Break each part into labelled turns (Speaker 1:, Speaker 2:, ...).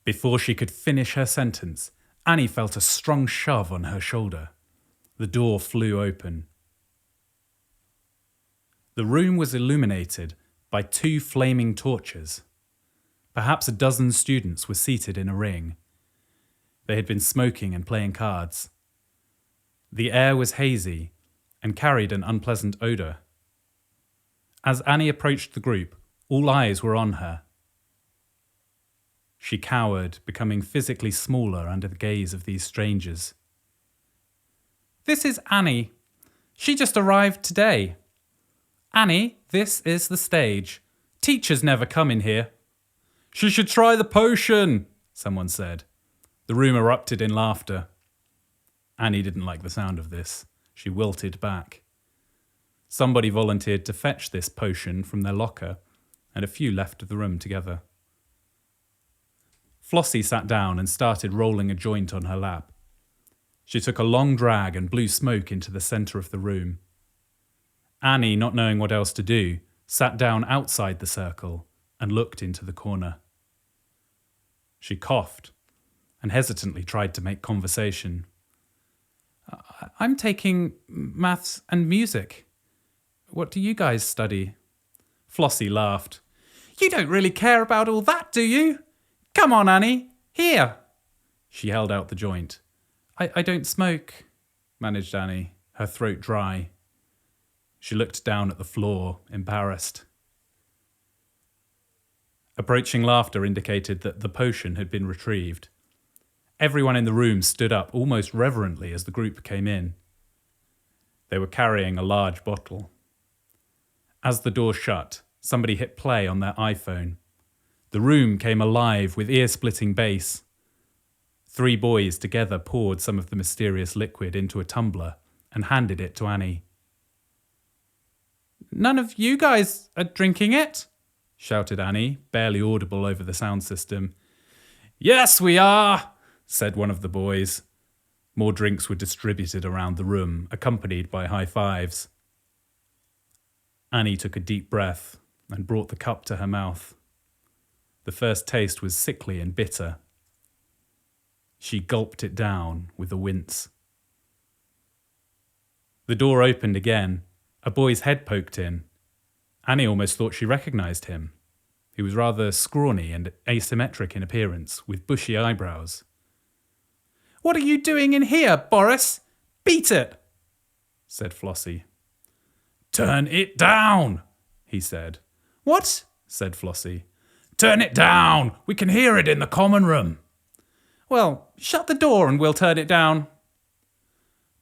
Speaker 1: Before she could finish her sentence, Annie felt a strong shove on her shoulder. The door flew open. The room was illuminated by 2 flaming torches. Perhaps a dozen students were seated in a ring. They had been smoking and playing cards. The air was hazy and carried an unpleasant odour. As Annie approached the group, all eyes were on her. She cowered, becoming physically smaller under the gaze of these strangers. "This is Annie. She just arrived today. Annie, this is the stage. Teachers never come in here." "She should try the potion," someone said. The room erupted in laughter. Annie didn't like the sound of this. She wilted back. Somebody volunteered to fetch this potion from their locker, and a few left the room together. Flossie sat down and started rolling a joint on her lap. She took a long drag and blew smoke into the centre of the room. Annie, not knowing what else to do, sat down outside the circle and looked into the corner. She coughed and hesitantly tried to make conversation. "I'm taking maths and music. What do you guys study?" Flossie laughed. "You don't really care about all that, do you? Come on, Annie. Here." She held out the joint. I don't smoke," managed Annie, her throat dry. She looked down at the floor, embarrassed. Approaching laughter indicated that the potion had been retrieved. Everyone in the room stood up almost reverently as the group came in. They were carrying a large bottle. As the door shut, somebody hit play on their iPhone. The room came alive with ear-splitting bass. 3 boys together poured some of the mysterious liquid into a tumbler and handed it to Annie. "None of you guys are drinking it?" shouted Annie, barely audible over the sound system. "Yes, we are," said one of the boys. More drinks were distributed around the room, accompanied by high fives. Annie took a deep breath and brought the cup to her mouth. The first taste was sickly and bitter. She gulped it down with a wince. The door opened again. A boy's head poked in. Annie almost thought she recognised him. He was rather scrawny and asymmetric in appearance, with bushy eyebrows. "What are you doing in here, Boris? Beat it!" said Flossie. "Turn it down," he said. "What?" said Flossie. "Turn it down! We can hear it in the common room." "Well, shut the door and we'll turn it down."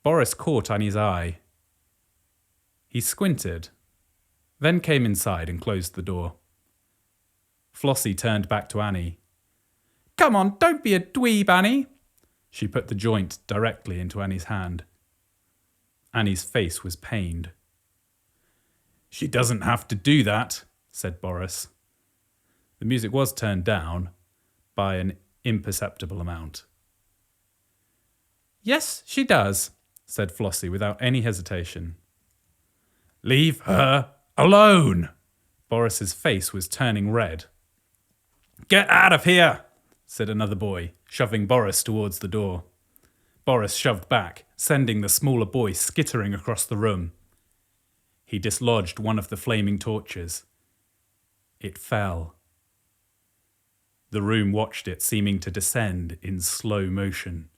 Speaker 1: Boris caught Annie's eye. He squinted, then came inside and closed the door. Flossie turned back to Annie. "Come on, don't be a dweeb, Annie." She put the joint directly into Annie's hand. Annie's face was pained. "She doesn't have to do that," said Boris. The music was turned down by an imperceptible amount. "Yes, she does," said Flossie without any hesitation. "Leave her alone!" Boris's face was turning red. "Get out of here!" said another boy, shoving Boris towards the door. Boris shoved back, sending the smaller boy skittering across the room. He dislodged one of the flaming torches. It fell. The room watched it, seeming to descend in slow motion.